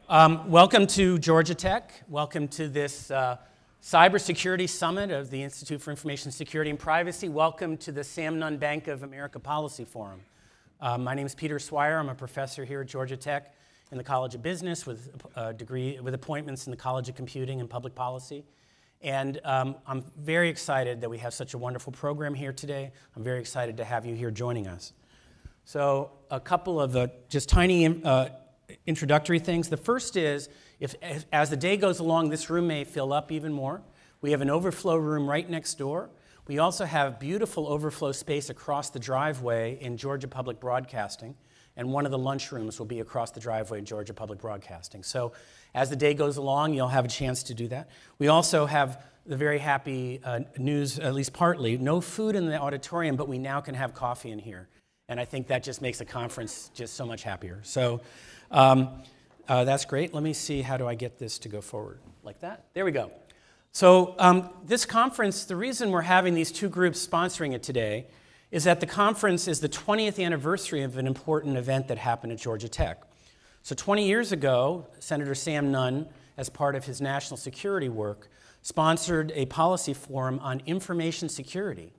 Welcome to Georgia Tech. Welcome to this Cybersecurity Summit of the Institute for Information Security and Privacy. Welcome to the Sam Nunn Bank of America Policy Forum. My name is Peter Swire. I'm a professor here at Georgia Tech in the College of Business with a degree with appointments in the College of Computing and Public Policy. And I'm very excited that we have such a wonderful program here today. I'm very excited to have you here joining us. So a couple of just tiny introductory things. The first is, as the day goes along, this room may fill up even more. We have an overflow room right next door. We also have beautiful overflow space across the driveway in Georgia Public Broadcasting, and one of the lunchrooms will be across the driveway in Georgia Public Broadcasting. So as the day goes along, you'll have a chance to do that. We also have the very happy news, at least partly, no food in the auditorium, but we now can have coffee in here. And I think that just makes a conference just so much happier. So that's great. Let me see, how do I get this to go forward? Like that? There we go. So this conference, the reason we're having these two groups sponsoring it today is that the conference is the 20th anniversary of an important event that happened at Georgia Tech. So 20 years ago, Senator Sam Nunn, as part of his national security work, sponsored a policy forum on information security.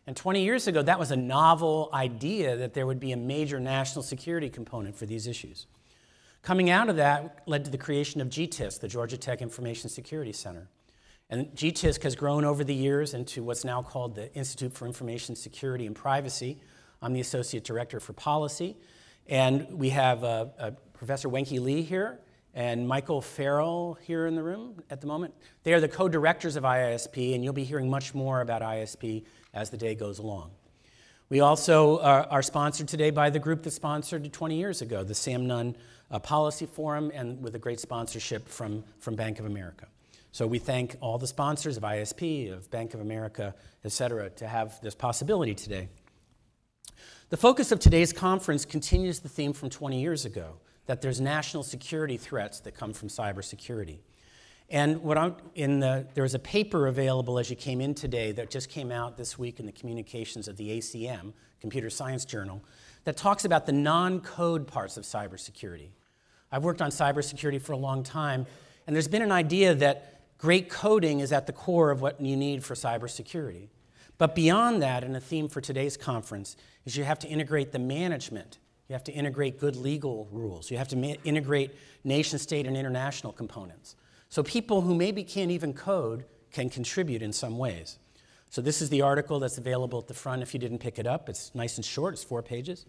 And 20 years ago, that was a novel idea that there would be a major national security component for these issues. Coming out of that led to the creation of GTISC, the Georgia Tech Information Security Center. And GTISC has grown over the years into what's now called the Institute for Information Security and Privacy. I'm the Associate Director for Policy. And we have Professor Wenke Lee here and Michael Farrell here in the room at the moment. They are the co-directors of IISP, and you'll be hearing much more about IISP as the day goes along. We also are sponsored today by the group that sponsored 20 years ago, the Sam Nunn Policy Forum, and with a great sponsorship from Bank of America. So we thank all the sponsors of ISP, of Bank of America, et cetera, to have this possibility today. The focus of today's conference continues the theme from 20 years ago, that there's national security threats that come from cybersecurity. And there was a paper available as you came in today that just came out this week in the communications of the ACM, Computer Science Journal, that talks about the non-code parts of cybersecurity. I've worked on cybersecurity for a long time, and there's been an idea that great coding is at the core of what you need for cybersecurity. But beyond that, and a theme for today's conference, is you have to integrate the management. You have to integrate good legal rules. You have to integrate nation-state and international components. So people who maybe can't even code can contribute in some ways. So this is the article that's available at the front if you didn't pick it up. It's nice and short. It's 4 pages.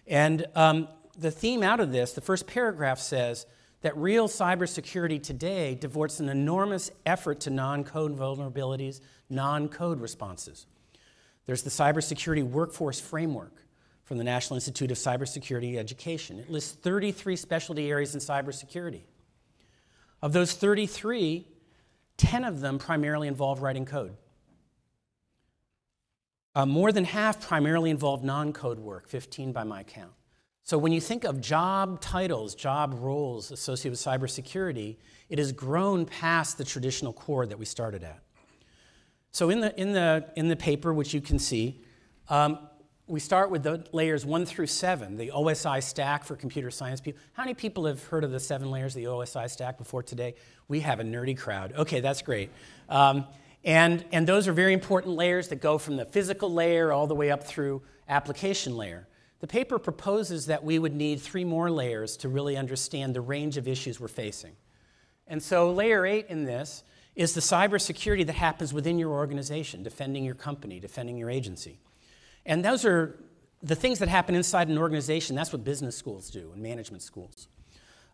And the theme out of this, the first paragraph says that real cybersecurity today devotes an enormous effort to non-code vulnerabilities, non-code responses. There's the Cybersecurity Workforce Framework from the National Institute of Cybersecurity Education. It lists 33 specialty areas in cybersecurity. Of those 33, 10 of them primarily involve writing code. More than half primarily involve non-code work, 15 by my count. So when you think of job titles, job roles associated with cybersecurity, it has grown past the traditional core that we started at. So in the paper, which you can see, we start with the layers 1 through 7, the OSI stack for computer science people. How many people have heard of the 7 layers of the OSI stack before today? We have a nerdy crowd. Okay, that's great. And those are very important layers that go from the physical layer all the way up through application layer. The paper proposes that we would need 3 more layers to really understand the range of issues we're facing. And so layer 8 in this is the cybersecurity that happens within your organization, defending your company, defending your agency. And those are the things that happen inside an organization. That's what business schools do and management schools.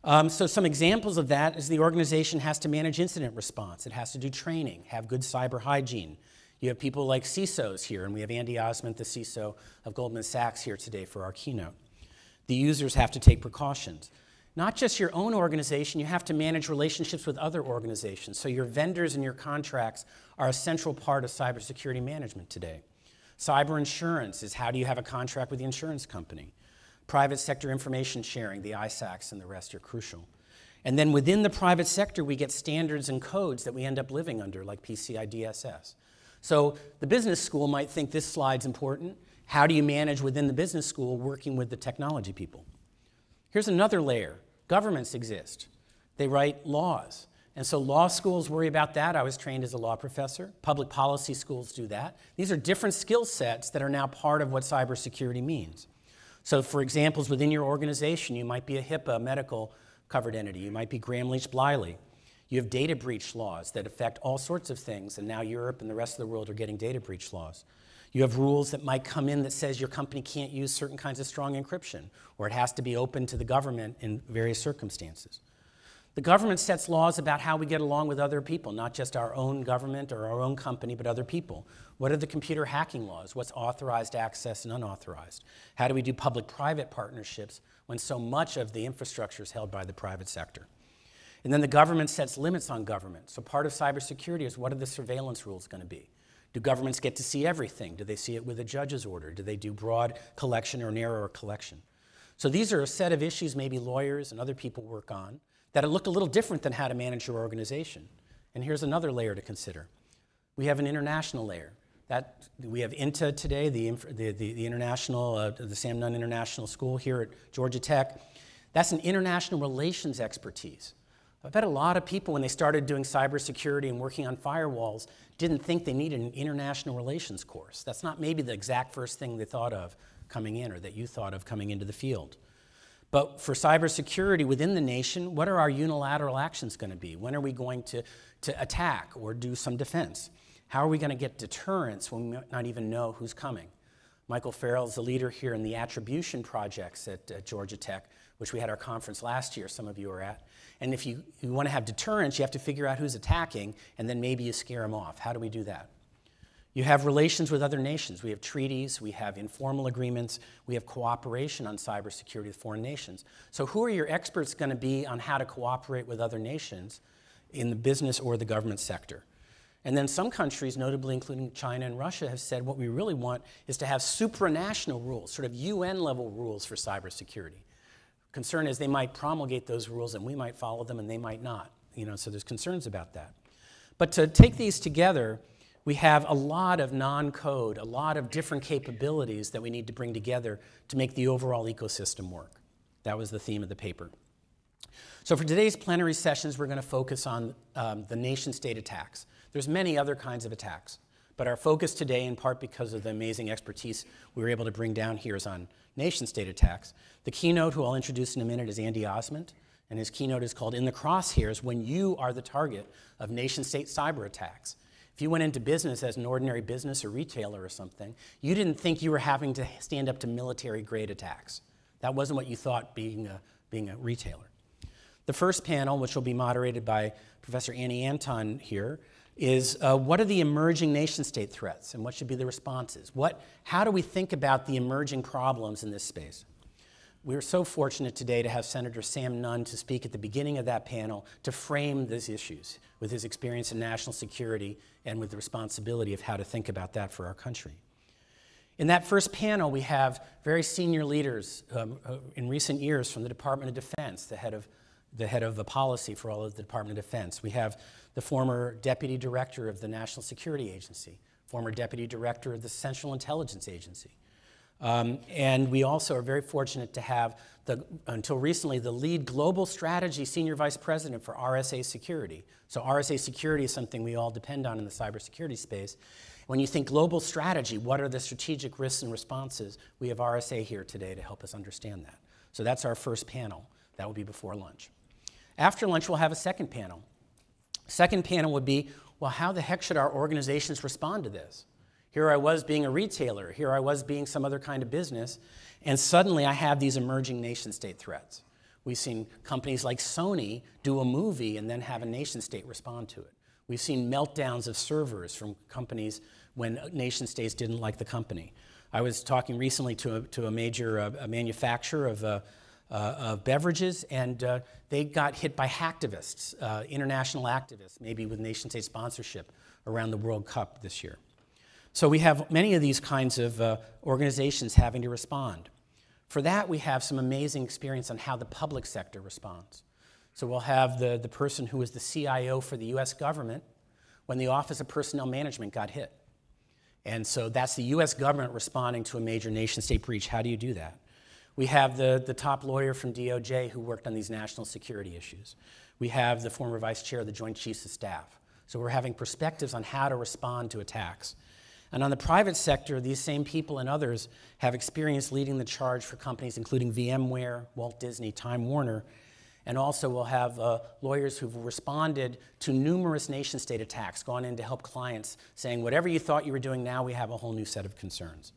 So some examples of that is the organization has to manage incident response. It has to do training, have good cyber hygiene. You have people like CISOs here, and we have Andy Osment, the CISO of Goldman Sachs, here today for our keynote. The users have to take precautions. Not just your own organization, you have to manage relationships with other organizations. So your vendors and your contracts are a central part of cybersecurity management today. Cyber insurance is how do you have a contract with the insurance company. Private sector information sharing, the ISACs and the rest are crucial. And then within the private sector, we get standards and codes that we end up living under, like PCI DSS. So the business school might think this slide's important. How do you manage within the business school working with the technology people? Here's another layer. Governments exist. They write laws. And so law schools worry about that. I was trained as a law professor. Public policy schools do that. These are different skill sets that are now part of what cybersecurity means. So for examples, within your organization, you might be a HIPAA medical covered entity. You might be Gramm-Leach-Bliley. You have data breach laws that affect all sorts of things, and now Europe and the rest of the world are getting data breach laws. You have rules that might come in that says your company can't use certain kinds of strong encryption, or it has to be open to the government in various circumstances. The government sets laws about how we get along with other people, not just our own government or our own company, but other people. What are the computer hacking laws? What's authorized access and unauthorized? How do we do public-private partnerships when so much of the infrastructure is held by the private sector? And then the government sets limits on government. So part of cybersecurity is, what are the surveillance rules going to be? Do governments get to see everything? Do they see it with a judge's order? Do they do broad collection or narrower collection? So these are a set of issues maybe lawyers and other people work on that look a little different than how to manage your organization. And here's another layer to consider. We have an international layer. We have INTA today, the international, the Sam Nunn International School here at Georgia Tech. That's an international relations expertise. I bet a lot of people, when they started doing cybersecurity and working on firewalls, didn't think they needed an international relations course. That's not maybe the exact first thing they thought of coming in, or that you thought of coming into the field. But for cybersecurity within the nation, what are our unilateral actions going to be? When are we going to attack or do some defense? How are we going to get deterrence when we might not even know who's coming? Michael Farrell is the leader here in the attribution projects at Georgia Tech, which we had our conference last year, some of you were at. And if you want to have deterrence, you have to figure out who's attacking, and then maybe you scare them off. How do we do that? You have relations with other nations. We have treaties, we have informal agreements, we have cooperation on cybersecurity with foreign nations. So who are your experts going to be on how to cooperate with other nations in the business or the government sector? And then some countries, notably including China and Russia, have said what we really want is to have supranational rules, sort of UN-level rules for cybersecurity. Concern is they might promulgate those rules and we might follow them and they might not. So there's concerns about that. But to take these together, we have a lot of non-code, a lot of different capabilities that we need to bring together to make the overall ecosystem work. That was the theme of the paper. So for today's plenary sessions, we're going to focus on the nation-state attacks. There's many other kinds of attacks, but our focus today, in part because of the amazing expertise we were able to bring down here, is on nation-state attacks. The keynote, who I'll introduce in a minute, is Andy Osmond, and his keynote is called In the Crosshairs, When You Are the Target of Nation-State Cyber Attacks. If you went into business as an ordinary business or retailer or something, you didn't think you were having to stand up to military-grade attacks. That wasn't what you thought being a retailer. The first panel, which will be moderated by Professor Annie Anton here, is what are the emerging nation-state threats and what should be the responses? How do we think about the emerging problems in this space? We are so fortunate today to have Senator Sam Nunn to speak at the beginning of that panel to frame these issues with his experience in national security and with the responsibility of how to think about that for our country. In that first panel, we have very senior leaders in recent years from the Department of Defense, the head of the policy for all of the Department of Defense. We have the former Deputy Director of the National Security Agency, former Deputy Director of the Central Intelligence Agency. And we also are very fortunate to have, until recently, the lead global strategy senior vice president for RSA security. So RSA security is something we all depend on in the cybersecurity space. When you think global strategy, what are the strategic risks and responses? We have RSA here today to help us understand that. So that's our first panel. That will be before lunch. After lunch, we'll have a second panel. Second panel would be, well, how the heck should our organizations respond to this? Here I was being a retailer. Here I was being some other kind of business. And suddenly I have these emerging nation-state threats. We've seen companies like Sony do a movie and then have a nation-state respond to it. We've seen meltdowns of servers from companies when nation-states didn't like the company. I was talking recently to a major manufacturer of beverages, and they got hit by hacktivists, international activists, maybe with nation-state sponsorship around the World Cup this year. So we have many of these kinds of organizations having to respond. For that, we have some amazing experience on how the public sector responds. So we'll have the person who was the CIO for the US government when the Office of Personnel Management got hit. And so that's the US government responding to a major nation-state breach. How do you do that? We have the top lawyer from DOJ who worked on these national security issues. We have the former vice chair of the Joint Chiefs of Staff. So we're having perspectives on how to respond to attacks. And on the private sector, these same people and others have experience leading the charge for companies including VMware, Walt Disney, Time Warner, and also we'll have lawyers who've responded to numerous nation-state attacks, gone in to help clients, saying, whatever you thought you were doing, now we have a whole new set of concerns.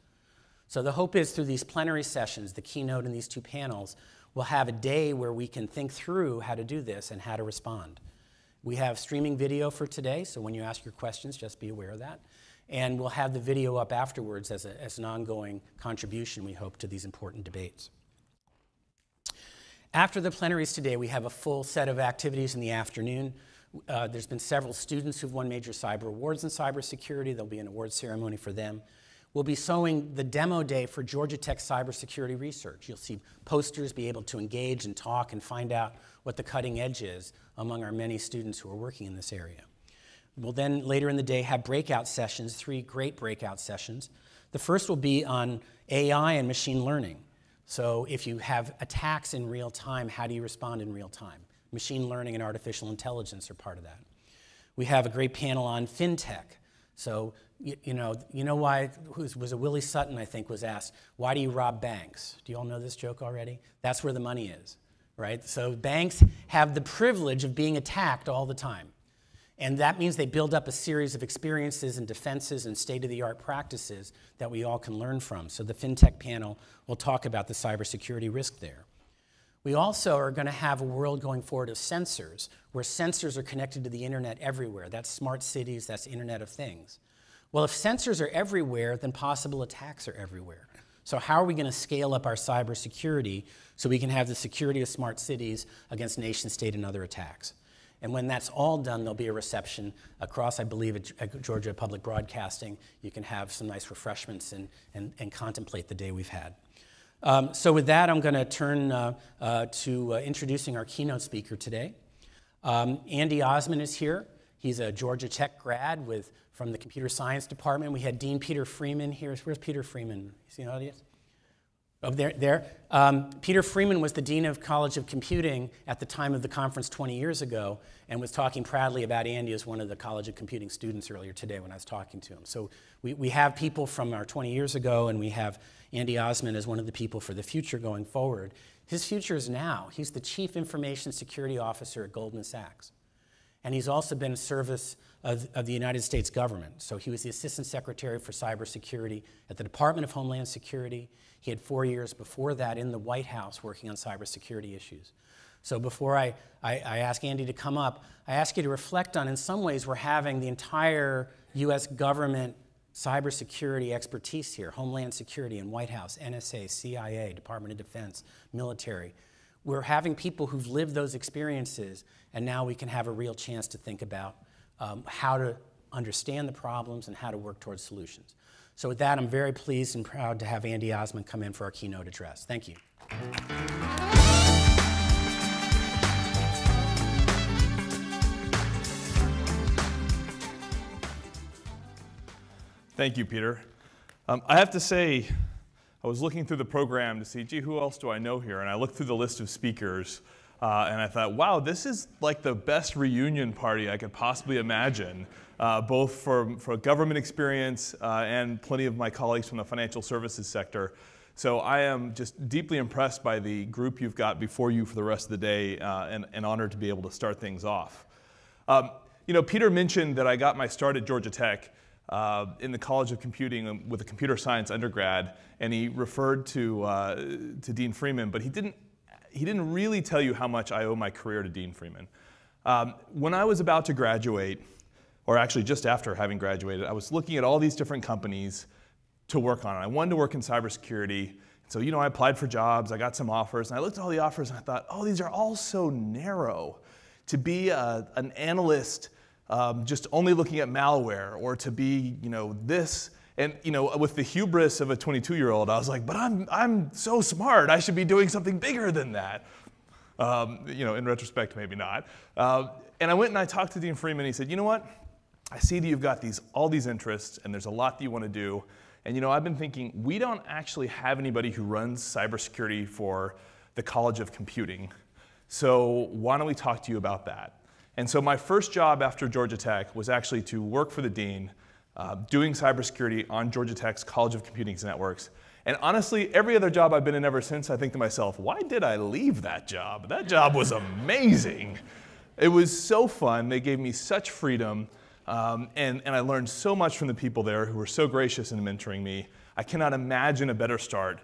So the hope is through these plenary sessions, the keynote and these two panels, we'll have a day where we can think through how to do this and how to respond. We have streaming video for today, so when you ask your questions, just be aware of that. And we'll have the video up afterwards as an ongoing contribution, we hope, to these important debates. After the plenaries today, we have a full set of activities in the afternoon. There's been several students who've won major cyber awards in cybersecurity. There'll be an award ceremony for them. We'll be showing the demo day for Georgia Tech cybersecurity research. You'll see posters, be able to engage and talk and find out what the cutting edge is among our many students who are working in this area. We'll then, later in the day, have breakout sessions, 3 great breakout sessions. The first will be on AI and machine learning. So if you have attacks in real time, how do you respond in real time? Machine learning and artificial intelligence are part of that. We have a great panel on fintech. So you know why, was it Willie Sutton, I think, was asked, why do you rob banks? Do you all know this joke already? That's where the money is, right? So banks have the privilege of being attacked all the time. And that means they build up a series of experiences and defenses and state-of-the-art practices that we all can learn from. So the FinTech panel will talk about the cybersecurity risk there. We also are going to have a world going forward of sensors, where sensors are connected to the internet everywhere. That's smart cities, that's Internet of Things. Well, if sensors are everywhere, then possible attacks are everywhere. So how are we going to scale up our cybersecurity so we can have the security of smart cities against nation state and other attacks? And when that's all done, there'll be a reception across, I believe, at Georgia Public Broadcasting. You can have some nice refreshments and contemplate the day we've had. So with that, I'm going to turn to introducing our keynote speaker today. Andy Osmond is here. He's a Georgia Tech grad from the Computer Science Department. We had Dean Peter Freeman here. Where's Peter Freeman? Is he in the audience? Oh, there. Peter Freeman was the Dean of College of Computing at the time of the conference 20 years ago and was talking proudly about Andy as one of the College of Computing students earlier today when I was talking to him. So we have people from our 20 years ago, and we have Andy Osmond as one of the people for the future going forward. His future is now. He's the Chief Information Security Officer at Goldman Sachs. And he's also been in service of the United States government. So he was the Assistant Secretary for Cybersecurity at the Department of Homeland Security. He had 4 years before that in the White House working on cybersecurity issues. So before I ask Andy to come up, I ask you to reflect on, in some ways, we're having the entire US government cybersecurity expertise here, Homeland Security and White House, NSA, CIA, Department of Defense, military. We're having people who've lived those experiences, and now we can have a real chance to think about how to understand the problems and how to work towards solutions. So with that, I'm very pleased and proud to have Andy Osmond come in for our keynote address. Thank you. Thank you, Peter. I have to say, I was looking through the program to see, gee, who else do I know here? And I looked through the list of speakers, and I thought, wow, this is like the best reunion party I could possibly imagine, both for government experience and plenty of my colleagues from the financial services sector. So I am just deeply impressed by the group you've got before you for the rest of the day, and honored to be able to start things off. You know, Peter mentioned that I got my start at Georgia Tech in the College of Computing with a computer science undergrad, and he referred to Dean Freeman, but he didn't really tell you how much I owe my career to Dean Freeman. When I was about to graduate, or actually just after having graduated, I was looking at all these different companies to work on. I wanted to work in cybersecurity, so you know, I applied for jobs, I got some offers, and I looked at all the offers and I thought, oh, these are all so narrow. To be an analyst just only looking at malware, or to be, you know, this, and you know, with the hubris of a 22-year-old, I was like, but I'm so smart, I should be doing something bigger than that. You know, in retrospect, maybe not. And I went and I talked to Dean Freeman. He said, you know what? I see that you've got all these interests, and there's a lot that you want to do. And I've been thinking, we don't actually have anybody who runs cybersecurity for the College of Computing. So why don't we talk to you about that? And so my first job after Georgia Tech was actually to work for the dean, doing cybersecurity on Georgia Tech's College of Computing Networks. And honestly, every other job I've been in ever since, I think to myself, why did I leave that job? That job was amazing. It was so fun. They gave me such freedom. And I learned so much from the people there who were so gracious in mentoring me. I cannot imagine a better start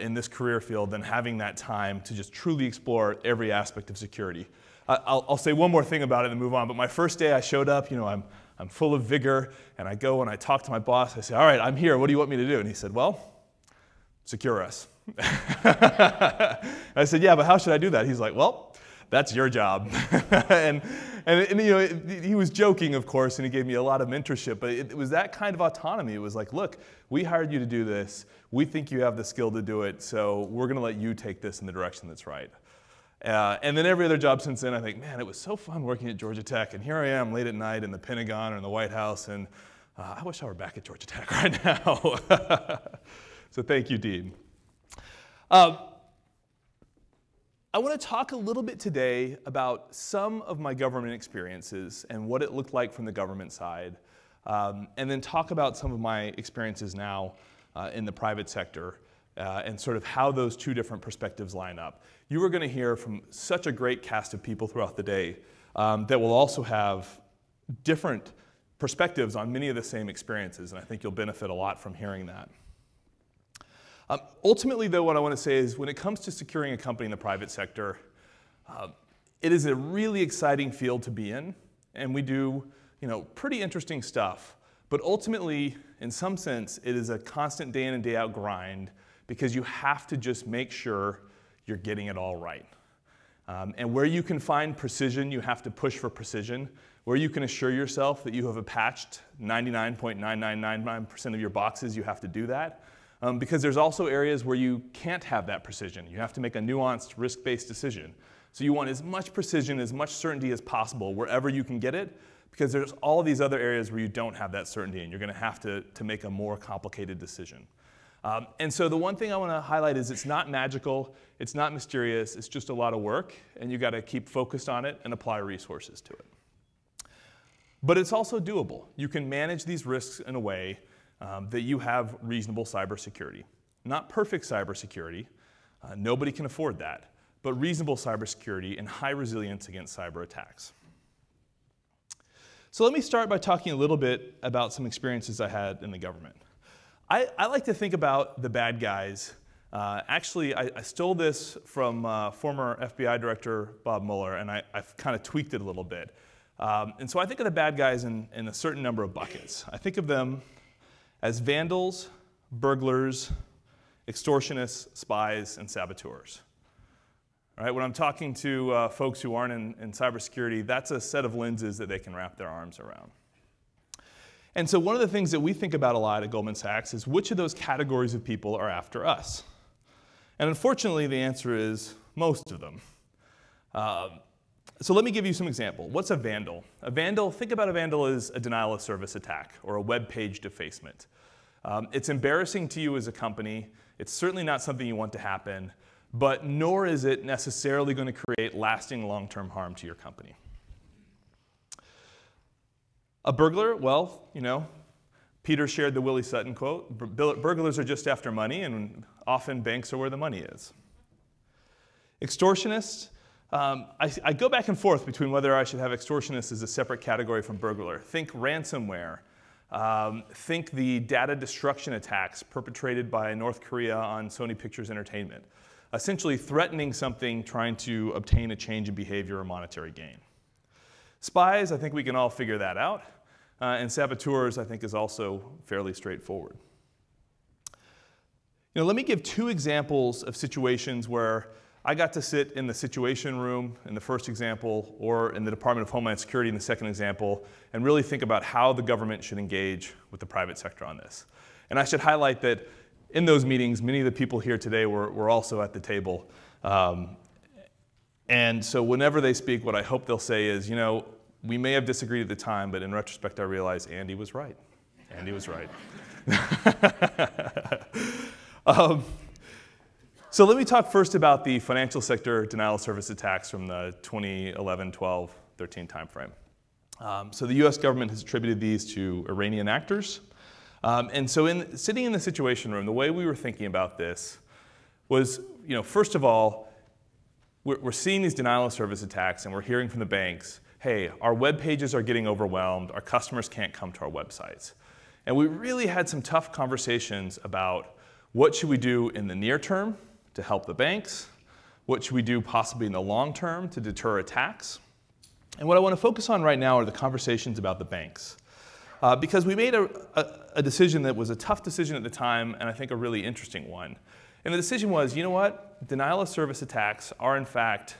in this career field than having that time to just truly explore every aspect of security. I'll say one more thing about it and move on. But my first day I showed up, I'm full of vigor. And I go and I talk to my boss. I say, all right, I'm here. What do you want me to do? And he said, well, secure us. I said, yeah, but how should I do that? He's like, well, that's your job. and he was joking, of course, and he gave me a lot of mentorship, but it was that kind of autonomy. It was like, look, we hired you to do this. We think you have the skill to do it, so we're going to let you take this in the direction that's right. And then every other job since then, I think, man, it was so fun working at Georgia Tech, and here I am late at night in the Pentagon or in the White House, and I wish I were back at Georgia Tech right now. So thank you, Dean. I want to talk a little bit today about some of my government experiences and what it looked like from the government side, and then talk about some of my experiences now in the private sector and sort of how those two different perspectives line up. You are going to hear from such a great cast of people throughout the day that will also have different perspectives on many of the same experiences, and I think you'll benefit a lot from hearing that. Ultimately, though, what I want to say is when it comes to securing a company in the private sector, it is a really exciting field to be in, and we do pretty interesting stuff. But ultimately, in some sense, it is a constant day in and day out grind because you have to just make sure you're getting it all right. And where you can find precision, you have to push for precision. Where you can assure yourself that you have patched 99.9999% of your boxes, you have to do that. Because there's also areas where you can't have that precision. You have to make a nuanced, risk-based decision. So you want as much precision, as much certainty as possible wherever you can get it, because there's all these other areas where you don't have that certainty, and you're going to have to make a more complicated decision. And so the one thing I want to highlight is it's not magical, it's not mysterious, it's just a lot of work, and you've got to keep focused on it and apply resources to it. But it's also doable. You can manage these risks in a way that you have reasonable cybersecurity. Not perfect cybersecurity, nobody can afford that, but reasonable cybersecurity and high resilience against cyber attacks. So let me start by talking a little bit about some experiences I had in the government. I like to think about the bad guys. Actually, I stole this from former FBI Director Bob Mueller, and I've kind of tweaked it a little bit. And so I think of the bad guys in a certain number of buckets. I think of them as vandals, burglars, extortionists, spies, and saboteurs. All right, when I'm talking to folks who aren't in cybersecurity, that's a set of lenses that they can wrap their arms around. And so one of the things that we think about a lot at Goldman Sachs is which of those categories of people are after us? And unfortunately, the answer is most of them. So let me give you some example. What's a vandal? A vandal, think about a vandal as a denial of service attack or a web page defacement. It's embarrassing to you as a company. It's certainly not something you want to happen, but nor is it necessarily going to create lasting long-term harm to your company. A burglar, well, Peter shared the Willie Sutton quote, burglars are just after money, and often banks are where the money is. Extortionists, I go back and forth between whether I should have extortionists as a separate category from burglar. Think ransomware. Think the data destruction attacks perpetrated by North Korea on Sony Pictures Entertainment, essentially threatening something, trying to obtain a change in behavior or monetary gain. Spies, I think we can all figure that out. And saboteurs, I think, is also fairly straightforward. Let me give two examples of situations where I got to sit in the Situation Room in the first example, or in the Department of Homeland Security in the second example, and really think about how the government should engage with the private sector on this. And I should highlight that in those meetings, many of the people here today were also at the table. And so whenever they speak, what I hope they'll say is, we may have disagreed at the time, but in retrospect, I realize Andy was right. Andy was right. So let me talk first about the financial sector denial of service attacks from the 2011, 12, 13 timeframe. So the US government has attributed these to Iranian actors. And so sitting in the Situation Room, the way we were thinking about this was, first of all, we're seeing these denial of service attacks and we're hearing from the banks, hey, our web pages are getting overwhelmed, our customers can't come to our websites. And we really had some tough conversations about what should we do in the near term to help the banks, what should we do possibly in the long term to deter attacks. And what I want to focus on right now are the conversations about the banks. Because we made a decision that was a tough decision at the time, and I think a really interesting one. And the decision was, you know what? Denial of service attacks are in fact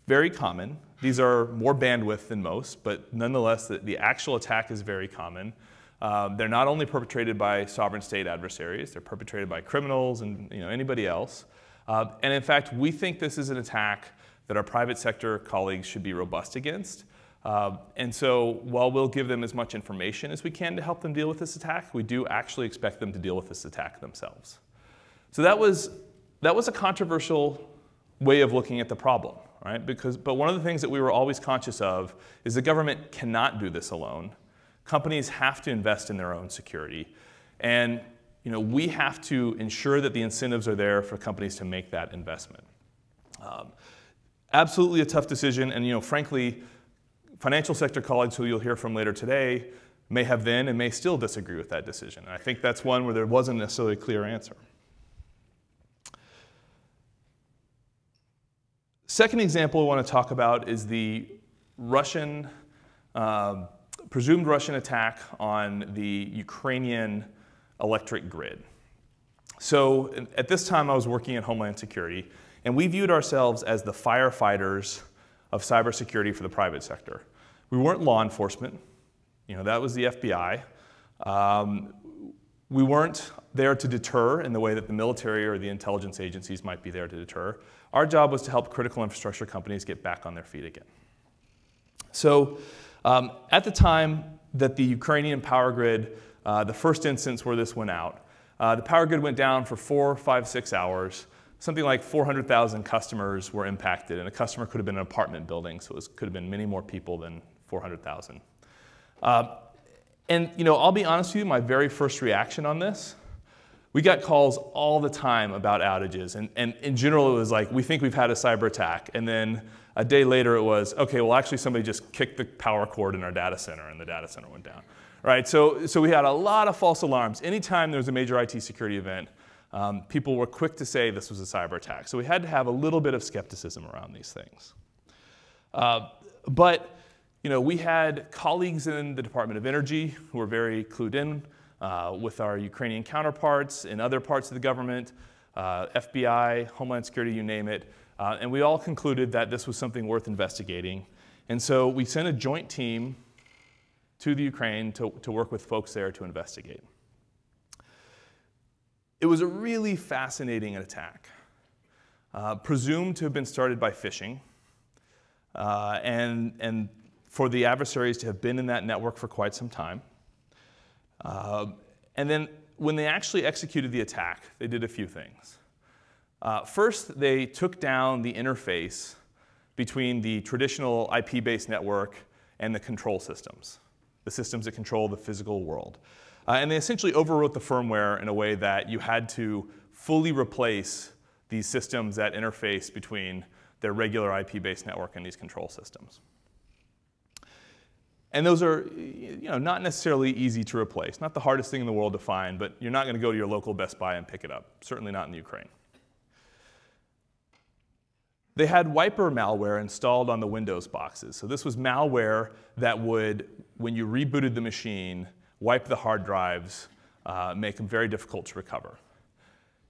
very common. These are more bandwidth than most, but nonetheless, the actual attack is very common. They're not only perpetrated by sovereign state adversaries, they're perpetrated by criminals and anybody else. And in fact, we think this is an attack that our private sector colleagues should be robust against. And so while we'll give them as much information as we can to help them deal with this attack, we do actually expect them to deal with this attack themselves. So that was a controversial way of looking at the problem, right? But one of the things that we were always conscious of is the government cannot do this alone. Companies have to invest in their own security. And we have to ensure that the incentives are there for companies to make that investment. Absolutely a tough decision, and frankly, financial sector colleagues who you'll hear from later today may have then and may still disagree with that decision. And I think that's one where there wasn't necessarily a clear answer. Second example I want to talk about is the presumed Russian attack on the Ukrainian electric grid. So at this time I was working in Homeland Security, and we viewed ourselves as the firefighters of cybersecurity for the private sector. We weren't law enforcement. That was the FBI. We weren't there to deter in the way that the military or the intelligence agencies might be there to deter. Our job was to help critical infrastructure companies get back on their feet again. So at the time that the Ukrainian power grid, the first instance where this went out, the power grid went down for 4, 5, 6 hours. Something like 400,000 customers were impacted, and a customer could have been an apartment building, so it could have been many more people than 400,000. And I'll be honest with you, my very first reaction on this, we got calls all the time about outages, and in general it was like, we think we've had a cyber attack, and then a day later it was, okay, well actually somebody just kicked the power cord in our data center, and the data center went down. Right? So we had a lot of false alarms. Anytime there was a major IT security event, people were quick to say this was a cyber attack. So we had to have a little bit of skepticism around these things. But we had colleagues in the Department of Energy who were very clued in with our Ukrainian counterparts in other parts of the government, FBI, Homeland Security, you name it. And we all concluded that this was something worth investigating. And so we sent a joint team to the Ukraine to work with folks there to investigate. It was a really fascinating attack, presumed to have been started by phishing, and for the adversaries to have been in that network for quite some time. And then when they actually executed the attack, they did a few things. First, they took down the interface between the traditional IP-based network and the control systems, the systems that control the physical world. And they essentially overwrote the firmware in a way that you had to fully replace these systems that interface between their regular IP-based network and these control systems. And those are not necessarily easy to replace. Not the hardest thing in the world to find, but you're not going to go to your local Best Buy and pick it up. Certainly not in the Ukraine. They had wiper malware installed on the Windows boxes. So this was malware that would, when you rebooted the machine, wipe the hard drives, make them very difficult to recover.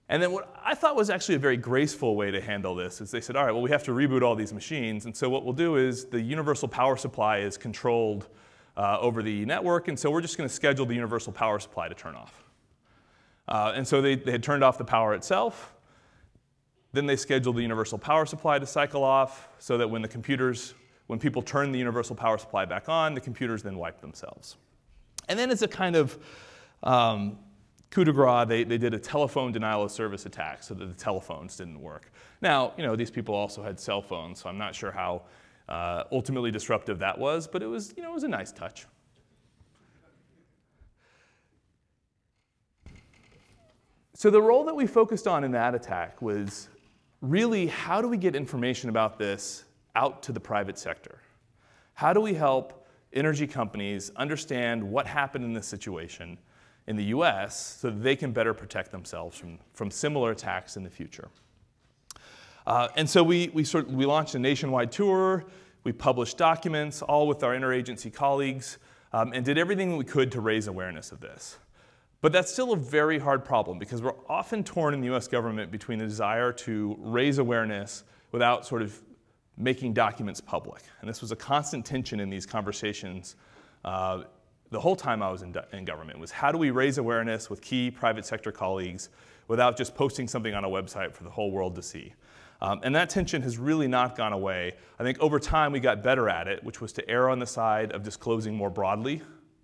And then what I thought was actually a very graceful way to handle this is they said, all right, well, we have to reboot all these machines. And so what we'll do is the universal power supply is controlled over the network. And so we're just going to schedule the universal power supply to turn off. And so they had turned off the power itself. Then they scheduled the universal power supply to cycle off so that when people turn the universal power supply back on, the computers then wipe themselves. And then as a kind of coup de grace, they did a telephone denial of service attack so that the telephones didn't work. Now, these people also had cell phones, so I'm not sure how ultimately disruptive that was, but it was a nice touch. So the role that we focused on in that attack was really, how do we get information about this out to the private sector? How do we help energy companies understand what happened in this situation in the US so that they can better protect themselves from similar attacks in the future? And so we launched a nationwide tour. We published documents, all with our interagency colleagues, and did everything we could to raise awareness of this. But that's still a very hard problem, because we're often torn in the US government between the desire to raise awareness without sort of making documents public. And this was a constant tension in these conversations the whole time I was in government, was how do we raise awareness with key private sector colleagues without just posting something on a website for the whole world to see. And that tension has really not gone away. I think over time we got better at it, which was to err on the side of disclosing more broadly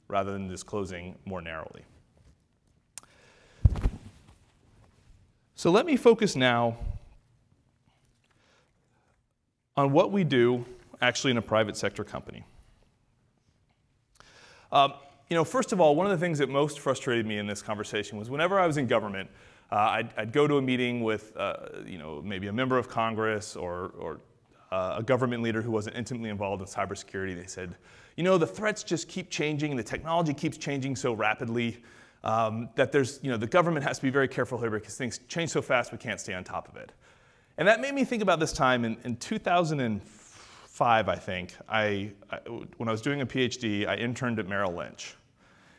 rather than disclosing more narrowly. So let me focus now on what we do actually in a private sector company. First of all, one of the things that most frustrated me in this conversation was whenever I was in government, I'd go to a meeting with maybe a member of Congress or a government leader who wasn't intimately involved in cybersecurity. They said, the threats just keep changing, and the technology keeps changing so rapidly that the government has to be very careful here because things change so fast we can't stay on top of it. And that made me think about this time in 2005, I think. When I was doing a PhD, I interned at Merrill Lynch.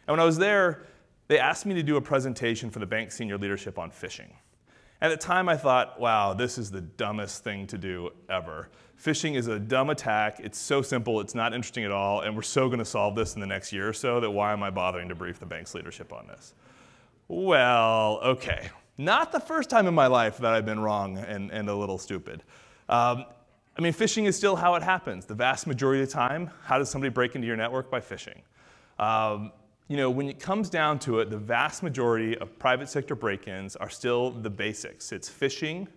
And when I was there, they asked me to do a presentation for the bank senior leadership on phishing. At the time, I thought, wow, this is the dumbest thing to do ever. Phishing is a dumb attack. It's so simple. It's not interesting at all. And we're so going to solve this in the next year or so that why am I bothering to brief the bank's leadership on this? Well, OK. Not the first time in my life that I've been wrong and a little stupid. Phishing is still how it happens. The vast majority of the time, how does somebody break into your network? By phishing. When it comes down to it, the vast majority of private sector break-ins are still the basics. It's phishing.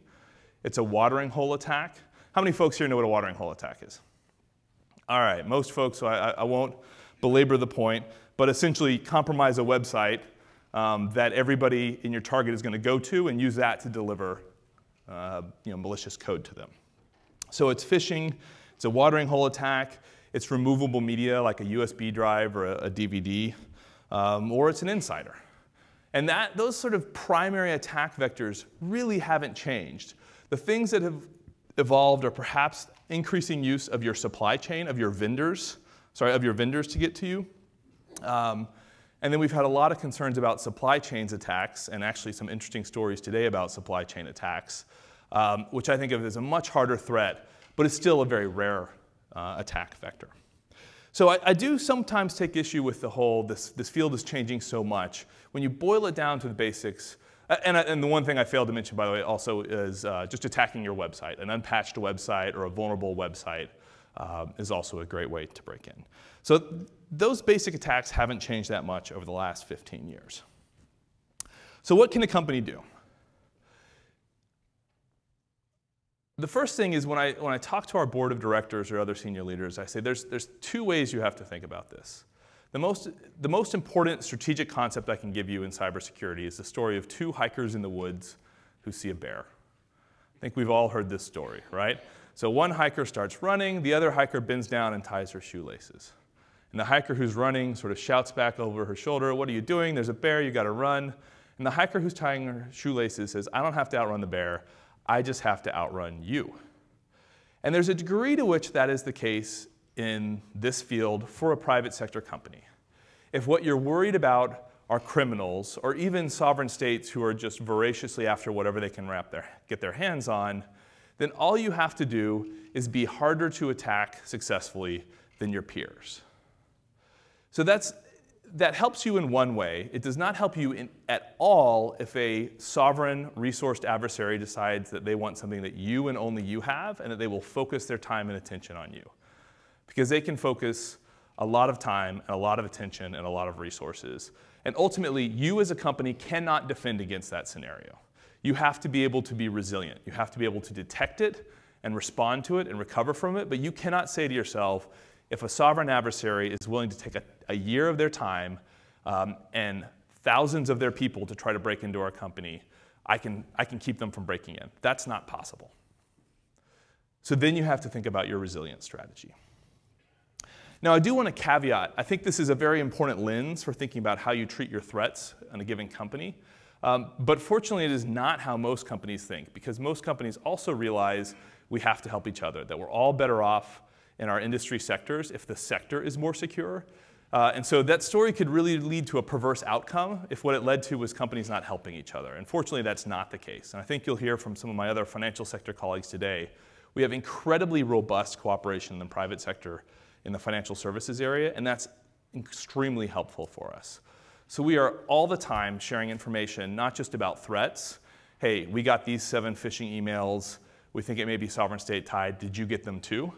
It's a watering hole attack. How many folks here know what a watering hole attack is? All right, most folks, so I won't belabor the point, but essentially compromise a website that everybody in your target is going to go to and use that to deliver malicious code to them. So it's phishing. It's a watering hole attack. It's removable media like a USB drive or a DVD. Or it's an insider. And those sort of primary attack vectors really haven't changed. The things that have evolved are perhaps increasing use of your supply chain, of your vendors to get to you. And then we've had a lot of concerns about supply chains attacks, and actually some interesting stories today about supply chain attacks, which I think of as a much harder threat, but it's still a very rare attack vector. So I do sometimes take issue with the whole, this field is changing so much. When you boil it down to the basics, and the one thing I failed to mention, by the way, also is just attacking your website. An unpatched website or a vulnerable website is also a great way to break in. So those basic attacks haven't changed that much over the last 15 years. So what can a company do? The first thing is when I talk to our board of directors or other senior leaders, I say there's two ways you have to think about this. The most important strategic concept I can give you in cybersecurity is the story of two hikers in the woods who see a bear. I think we've all heard this story, right? So one hiker starts running, the other hiker bends down and ties her shoelaces. And the hiker who's running sort of shouts back over her shoulder, "What are you doing? There's a bear, you gotta run." And the hiker who's tying her shoelaces says, "I don't have to outrun the bear. I just have to outrun you." And there's a degree to which that is the case in this field for a private sector company. If what you're worried about are criminals or even sovereign states who are just voraciously after whatever they can get their hands on, then all you have to do is be harder to attack successfully than your peers. So that helps you in one way. It does not help you at all if a sovereign, resourced adversary decides that they want something that you and only you have, and that they will focus their time and attention on you. Because they can focus a lot of time, and a lot of attention, and a lot of resources. And ultimately, you as a company cannot defend against that scenario. You have to be able to be resilient. You have to be able to detect it and respond to it and recover from it, but you cannot say to yourself, if a sovereign adversary is willing to take a year of their time and thousands of their people to try to break into our company, I can keep them from breaking in. That's not possible. So then you have to think about your resilience strategy. Now, I do want to caveat, I think this is a very important lens for thinking about how you treat your threats in a given company. But fortunately, it is not how most companies think, because most companies also realize we have to help each other, that we're all better off in our industry sectors if the sector is more secure. And so that story could really lead to a perverse outcome if what it led to was companies not helping each other. And fortunately, that's not the case. And I think you'll hear from some of my other financial sector colleagues today, we have incredibly robust cooperation in the private sector in the financial services area, and that's extremely helpful for us. So we are all the time sharing information, not just about threats. Hey, we got these 7 phishing emails. We think it may be sovereign state tied. Did you get them too?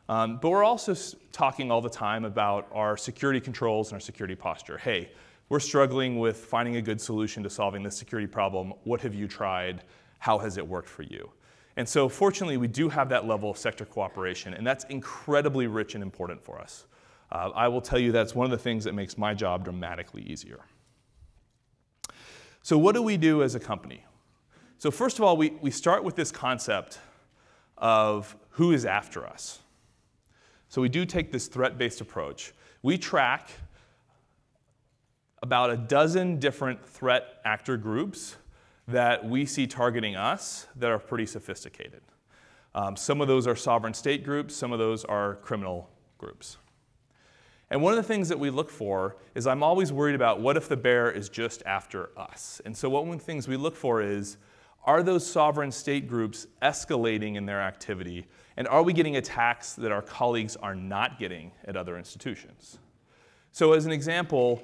But we're also talking all the time about our security controls and our security posture. Hey, we're struggling with finding a good solution to solving this security problem. What have you tried? How has it worked for you? And so fortunately, we do have that level of sector cooperation, and that's incredibly rich and important for us. I will tell you that's one of the things that makes my job dramatically easier. So what do we do as a company? So first of all, we start with this concept of who is after us. So we do take this threat-based approach. We track about a dozen different threat actor groups that we see targeting us that are pretty sophisticated. Some of those are sovereign state groups, some of those are criminal groups. And one of the things that we look for is I'm always worried about what if the bear is just after us. And so one of the things we look for is, are those sovereign state groups escalating in their activity? And are we getting attacks that our colleagues are not getting at other institutions? So as an example,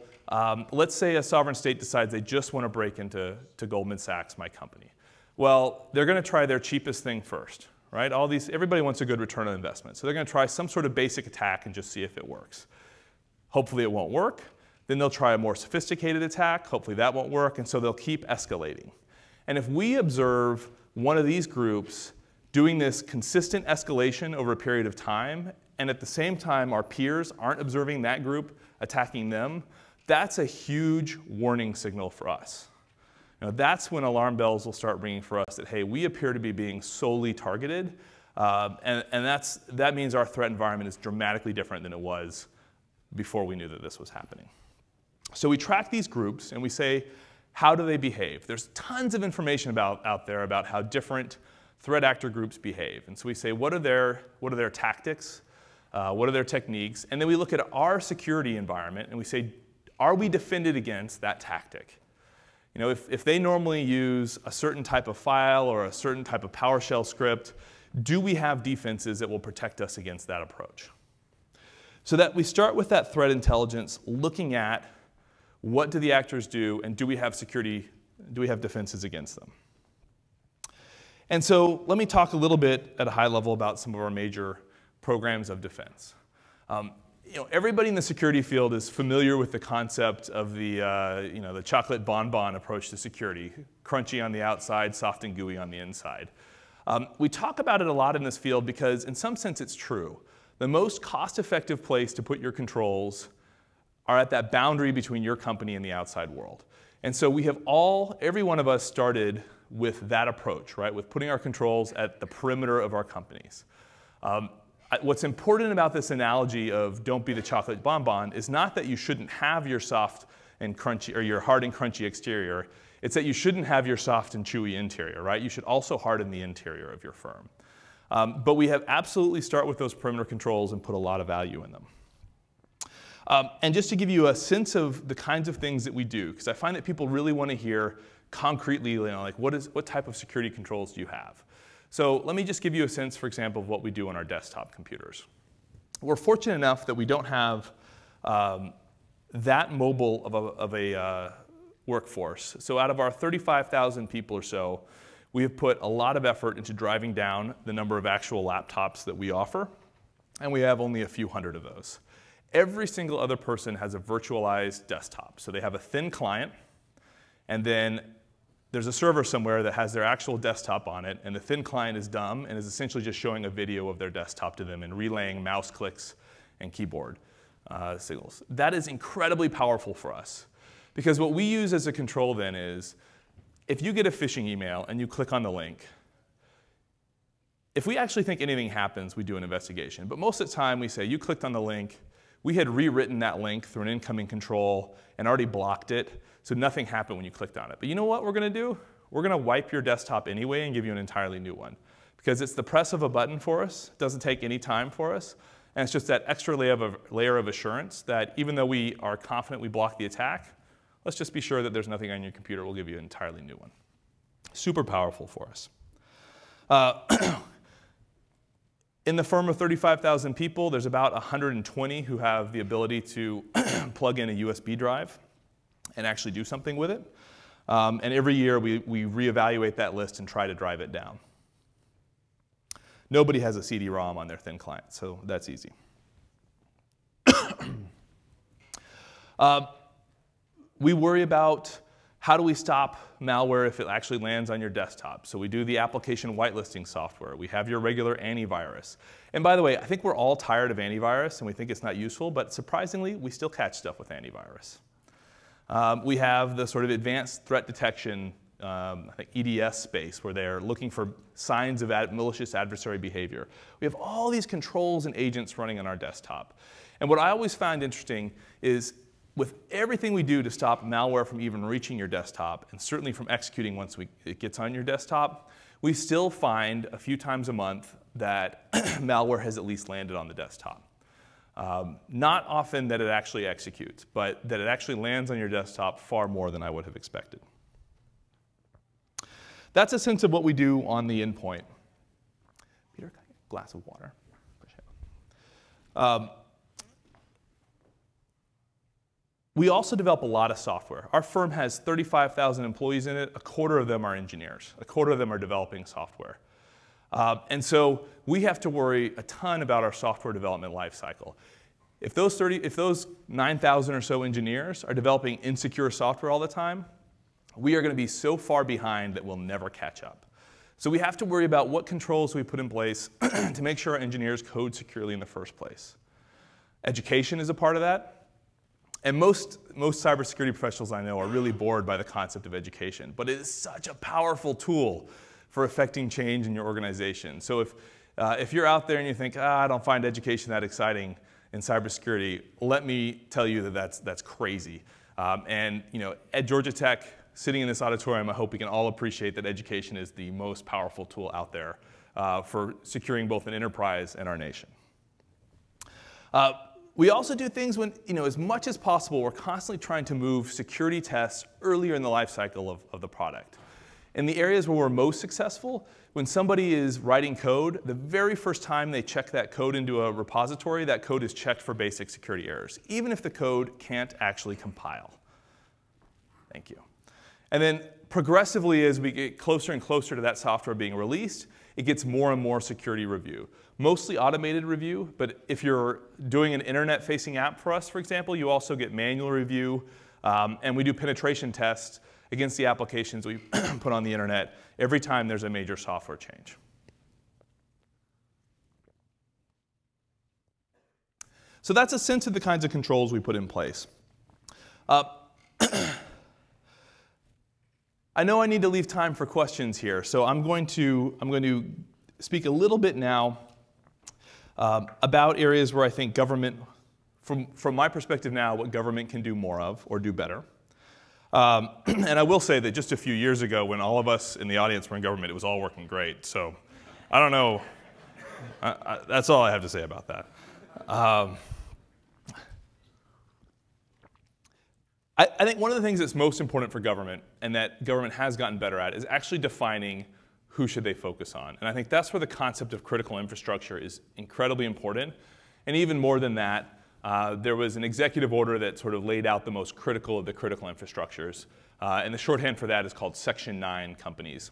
let's say a sovereign state decides they just want to break into Goldman Sachs, my company. Well, they're going to try their cheapest thing first, right? Everybody wants a good return on investment. So they're going to try some sort of basic attack and just see if it works. Hopefully it won't work. Then they'll try a more sophisticated attack. Hopefully that won't work. And so they'll keep escalating. And if we observe one of these groups doing this consistent escalation over a period of time, and at the same time our peers aren't observing that group attacking them, that's a huge warning signal for us. That's when alarm bells will start ringing for us that, hey, we appear to be being solely targeted, and that means our threat environment is dramatically different than it was before we knew that this was happening. So we track these groups and we say, how do they behave? There's tons of information out there about how different threat actor groups behave. And so we say, what are their tactics? What are their techniques? And then we look at our security environment and we say, are we defended against that tactic? If they normally use a certain type of file or a certain type of PowerShell script, do we have defenses that will protect us against that approach? So that we start with that threat intelligence, looking at what do the actors do and do we have defenses against them? And so let me talk a little bit at a high level about some of our major programs of defense. Everybody in the security field is familiar with the concept of the chocolate bonbon approach to security, crunchy on the outside, soft and gooey on the inside. We talk about it a lot in this field because in some sense it's true. The most cost-effective place to put your controls are at that boundary between your company and the outside world. And so we have every one of us started with that approach, right? With putting our controls at the perimeter of our companies. What's important about this analogy of don't be the chocolate bonbon is not that you shouldn't have your soft and crunchy, or your hard and crunchy exterior. It's that you shouldn't have your soft and chewy interior, right? You should also harden the interior of your firm. But we have absolutely start with those perimeter controls and put a lot of value in them. And just to give you a sense of the kinds of things that we do, because I find that people really want to hear concretely, like what type of security controls do you have? So let me just give you a sense, for example, of what we do on our desktop computers. We're fortunate enough that we don't have that mobile of a workforce. So out of our 35,000 people or so, we have put a lot of effort into driving down the number of actual laptops that we offer, and we have only a few hundred of those. Every single other person has a virtualized desktop. So they have a thin client, and then there's a server somewhere that has their actual desktop on it, and the thin client is dumb and is essentially just showing a video of their desktop to them and relaying mouse clicks and keyboard signals. That is incredibly powerful for us, because what we use as a control then is, if you get a phishing email and you click on the link, if we actually think anything happens, we do an investigation. But most of the time we say, you clicked on the link, we had rewritten that link through an incoming control and already blocked it, so nothing happened when you clicked on it. But you know what we're going to do? We're going to wipe your desktop anyway and give you an entirely new one, because it's the press of a button for us. It doesn't take any time for us. And it's just that extra layer of assurance that even though we are confident we blocked the attack, let's just be sure that there's nothing on your computer. We'll give you an entirely new one. Super powerful for us. In the firm of 35,000 people, there's about 120 who have the ability to plug in a USB drive and actually do something with it. And every year we reevaluate that list and try to drive it down. Nobody has a CD-ROM on their thin client, so that's easy. We worry about how do we stop malware if it actually lands on your desktop. So we do the application whitelisting software. We have your regular antivirus. And by the way, I think we're all tired of antivirus and we think it's not useful, but surprisingly, we still catch stuff with antivirus. We have the sort of advanced threat detection I think EDS space, where they're looking for signs of malicious adversary behavior. We have all these controls and agents running on our desktop. And what I always find interesting is, with everything we do to stop malware from even reaching your desktop, and certainly from executing once it gets on your desktop, we still find a few times a month that malware has at least landed on the desktop. Not often that it actually executes, but that it actually lands on your desktop far more than I would have expected. That's a sense of what we do on the endpoint. Peter, can I get a glass of water? We also develop a lot of software. Our firm has 35,000 employees in it. A quarter of them are engineers. A quarter of them are developing software. And so we have to worry a ton about our software development lifecycle. If those 9,000 or so engineers are developing insecure software all the time, we are going to be so far behind that we'll never catch up. So we have to worry about what controls we put in place to make sure our engineers code securely in the first place. Education is a part of that. And most cybersecurity professionals I know are really bored by the concept of education, but it is such a powerful tool for affecting change in your organization. So if you're out there and you think, I don't find education that exciting in cybersecurity, let me tell you that that's crazy. And at Georgia Tech, sitting in this auditorium, I hope we can all appreciate that education is the most powerful tool out there for securing both an enterprise and our nation. We also do things when, as much as possible, we're constantly trying to move security tests earlier in the life cycle of the product. In the areas where we're most successful, when somebody is writing code, the very first time they check that code into a repository, that code is checked for basic security errors, even if the code can't actually compile. Thank you. And then progressively, as we get closer and closer to that software being released, it gets more and more security review. Mostly automated review, but if you're doing an internet-facing app for us, for example, you also get manual review, and we do penetration tests against the applications we put on the internet every time there's a major software change. So that's a sense of the kinds of controls we put in place. I know I need to leave time for questions here, so I'm going to speak a little bit now about areas where I think government, from my perspective now, what government can do more of or do better. And I will say that just a few years ago, when all of us in the audience were in government, it was all working great. So I don't know. That's all I have to say about that. I think one of the things that's most important for government, and that government has gotten better at, is actually defining who should they focus on. And I think that's where the concept of critical infrastructure is incredibly important. And even more than that, there was an executive order that sort of laid out the most critical of the critical infrastructures. And the shorthand for that is called Section 9 companies.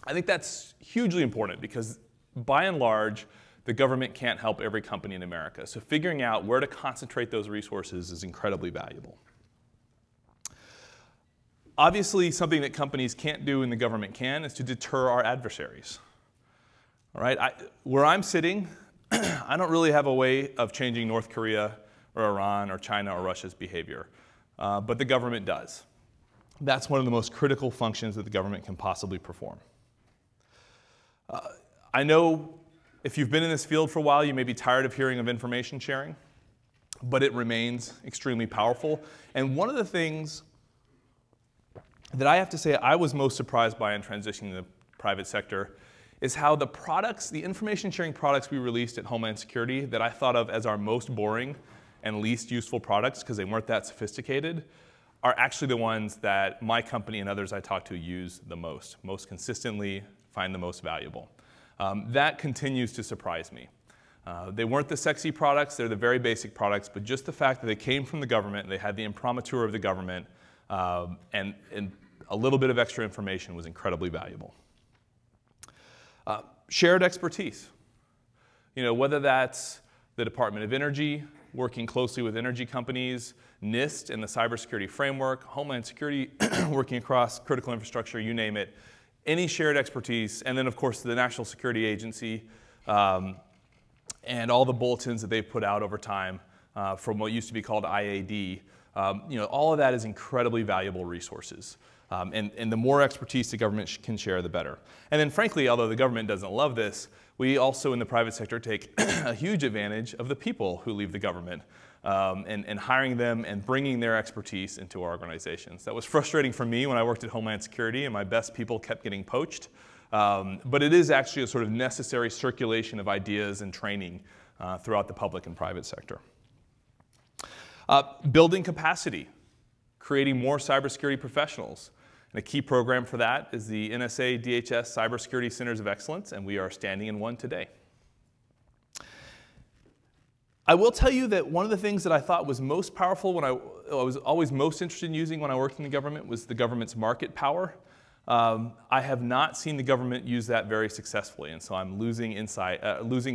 I think that's hugely important because, by and large, the government can't help every company in America. So figuring out where to concentrate those resources is incredibly valuable. Obviously, something that companies can't do and the government can is to deter our adversaries. All right, where I'm sitting, I don't really have a way of changing North Korea or Iran or China or Russia's behavior, but the government does. That's one of the most critical functions that the government can possibly perform. I know if you've been in this field for a while, you may be tired of hearing of information sharing, but it remains extremely powerful. And one of the things that I have to say I was most surprised by in transitioning to the private sector is how the products, the information sharing products we released at Homeland Security that I thought of as our most boring and least useful products because they weren't that sophisticated, are actually the ones that my company and others I talk to use the most consistently, find the most valuable. That continues to surprise me. They weren't the sexy products, they're the very basic products, but just the fact that they came from the government, they had the imprimatur of the government, and a little bit of extra information was incredibly valuable. Shared expertise. Whether that's the Department of Energy, working closely with energy companies, NIST and the cybersecurity framework, Homeland Security, working across critical infrastructure, you name it, any shared expertise, and then of course the National Security Agency and all the bulletins that they've put out over time from what used to be called IAD, all of that is incredibly valuable resources. And the more expertise the government can share, the better. And then frankly, although the government doesn't love this, we also in the private sector take a huge advantage of the people who leave the government and hiring them and bringing their expertise into our organizations. That was frustrating for me when I worked at Homeland Security and my best people kept getting poached. But it is actually a sort of necessary circulation of ideas and training throughout the public and private sector. Building capacity, creating more cybersecurity professionals. And a key program for that is the NSA DHS Cybersecurity Centers of Excellence, and we are standing in one today. I will tell you that one of the things that I thought was most powerful when I was always most interested in using when I worked in the government was the government's market power. I have not seen the government use that very successfully, and so I'm losing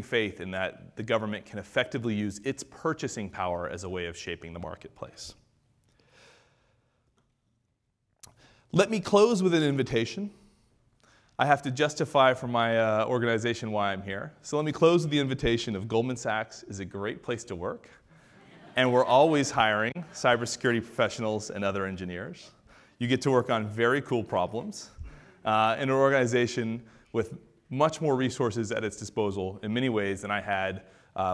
faith in that the government can effectively use its purchasing power as a way of shaping the marketplace. Let me close with an invitation. I have to justify for my organization why I'm here. So let me close with the invitation of Goldman Sachs is a great place to work, and we're always hiring cybersecurity professionals and other engineers. You get to work on very cool problems in an organization with much more resources at its disposal in many ways than I had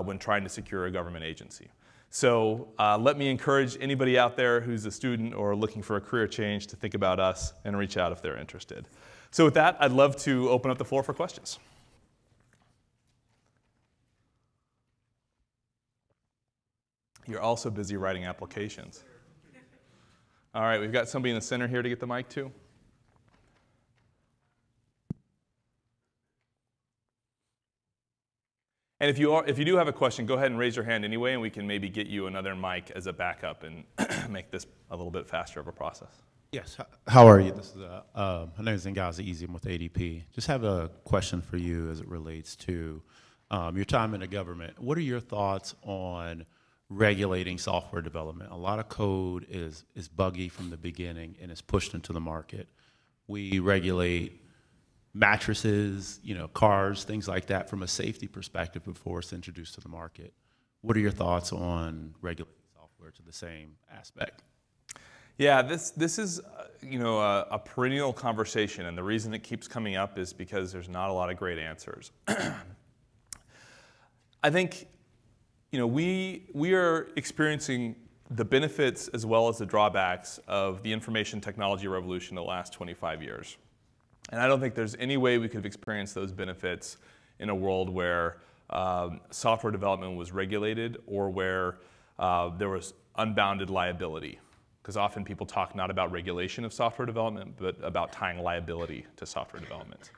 when trying to secure a government agency. So let me encourage anybody out there who's a student or looking for a career change to think about us and reach out if they're interested. So with that, I'd love to open up the floor for questions. You're also busy writing applications. All right, we've got somebody in the center here to get the mic to. And if you do have a question, go ahead and raise your hand anyway, and we can maybe get you another mic as a backup and make this a little bit faster of a process. Yes, how are you? This is my name is Ngazi Easy. I'm with ADP. Just have a question for you as it relates to your time in the government. What are your thoughts on regulating software development? A lot of code is buggy from the beginning and is pushed into the market. We regulate mattresses, cars, things like that from a safety perspective before it's introduced to the market. What are your thoughts on regulating software to the same aspect? Yeah, this is a perennial conversation, and the reason it keeps coming up is because there's not a lot of great answers. I think we are experiencing the benefits as well as the drawbacks of the information technology revolution the last 25 years. And I don't think there's any way we could have experienced those benefits in a world where software development was regulated or where there was unbounded liability. Because often people talk not about regulation of software development, but about tying liability to software development.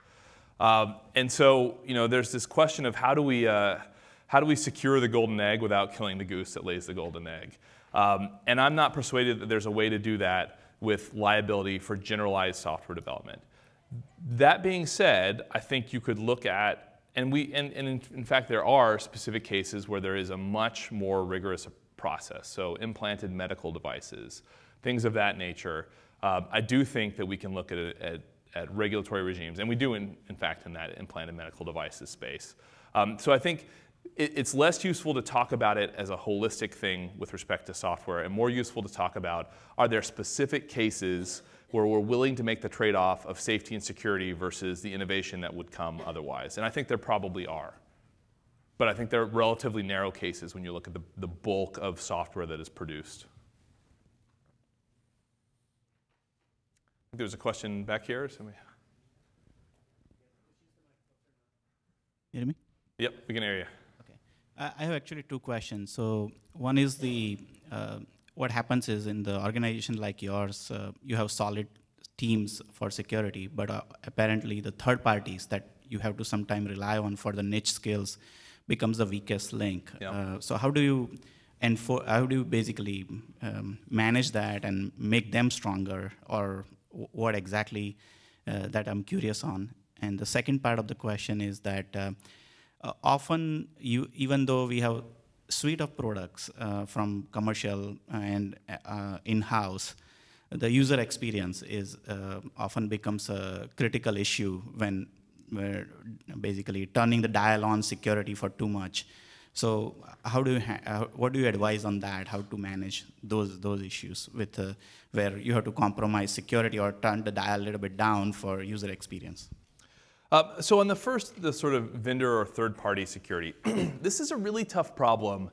And so, there's this question of how do we secure the golden egg without killing the goose that lays the golden egg? And I'm not persuaded that there's a way to do that with liability for generalized software development. That being said, I think you could look at And in fact, there are specific cases where there is a much more rigorous process. So implanted medical devices, things of that nature. I do think that we can look at regulatory regimes, and we do, in fact, in that implanted medical devices space. So I think it's less useful to talk about it as a holistic thing with respect to software, and more useful to talk about, are there specific cases where we're willing to make the trade-off of safety and security versus the innovation that would come otherwise? And I think there probably are. But I think they're relatively narrow cases when you look at the bulk of software that is produced. I think there's a question back here. Somebody. You hear me? Yep, we can hear you. Okay. I have actually two questions. So one is what happens is in the organization like yours, you have solid teams for security, but apparently the third parties that you have to sometimes rely on for the niche skills becomes the weakest link. Yeah. So how do you basically manage that and make them stronger, or what exactly that I'm curious on? And the second part of the question is that often even though we have suite of products from commercial and in-house, the user experience is often becomes a critical issue when we're basically turning the dial on security for too much. So how do you what do you advise on that? How to manage those issues with where you have to compromise security or turn the dial a little bit down for user experience? So on the first, the sort of vendor or third-party security, this is a really tough problem.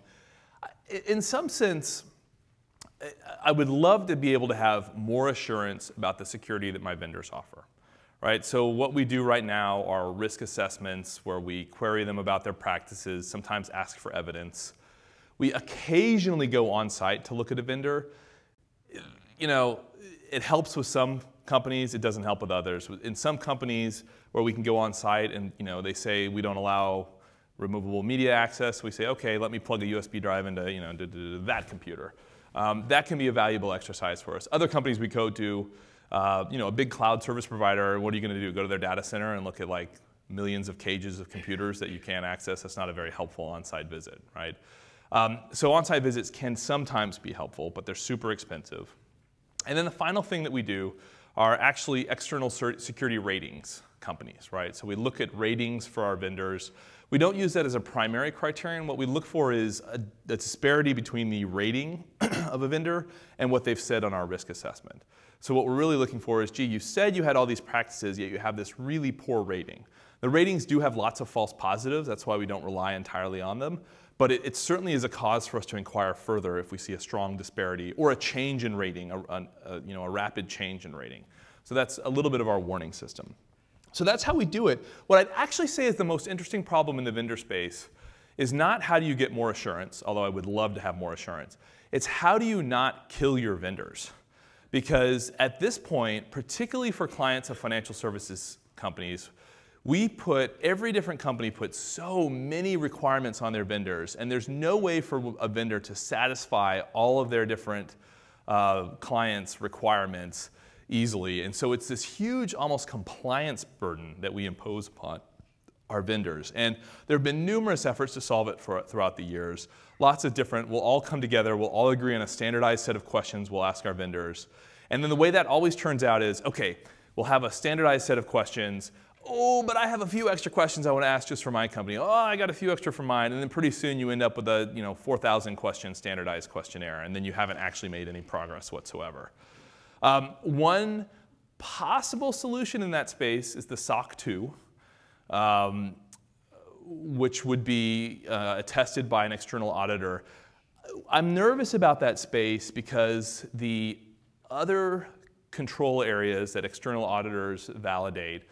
In some sense, I would love to be able to have more assurance about the security that my vendors offer, right? So what we do right now are risk assessments where we query them about their practices, sometimes ask for evidence. We occasionally go on site to look at a vendor. You know, it helps with some companies, it doesn't help with others. In some companies where we can go on site and they say we don't allow removable media access, we say, okay, let me plug a USB drive into that computer. That can be a valuable exercise for us. Other companies we go to, a big cloud service provider, what are you going to do? Go to their data center and look at like millions of cages of computers that you can't access? That's not a very helpful on-site visit, right? So on-site visits can sometimes be helpful, but they're super expensive. And then the final thing that we do are actually external security ratings companies, right? So we look at ratings for our vendors. We don't use that as a primary criterion. What we look for is the disparity between the rating of a vendor and what they've said on our risk assessment. So what we're really looking for is, gee, you said you had all these practices, yet you have this really poor rating. The ratings do have lots of false positives. That's why we don't rely entirely on them. But it certainly is a cause for us to inquire further if we see a strong disparity or a change in rating, a rapid change in rating. So that's a little bit of our warning system. So that's how we do it. What I'd actually say is the most interesting problem in the vendor space is not how do you get more assurance, although I would love to have more assurance. It's how do you not kill your vendors? Because at this point, particularly for clients of financial services companies, every different company puts so many requirements on their vendors, and there's no way for a vendor to satisfy all of their different clients' requirements easily. And so it's this huge, almost compliance burden that we impose upon our vendors. And there have been numerous efforts to solve it throughout the years. Lots of different, we'll all come together, we'll all agree on a standardized set of questions we'll ask our vendors. And then the way that always turns out is, okay, we'll have a standardized set of questions. Oh, but I have a few extra questions I want to ask just for my company. Oh, I got a few extra for mine. And then pretty soon you end up with a 4,000 question standardized questionnaire, and then you haven't actually made any progress whatsoever. One possible solution in that space is the SOC 2, which would be attested by an external auditor. I'm nervous about that space because the other control areas that external auditors validate,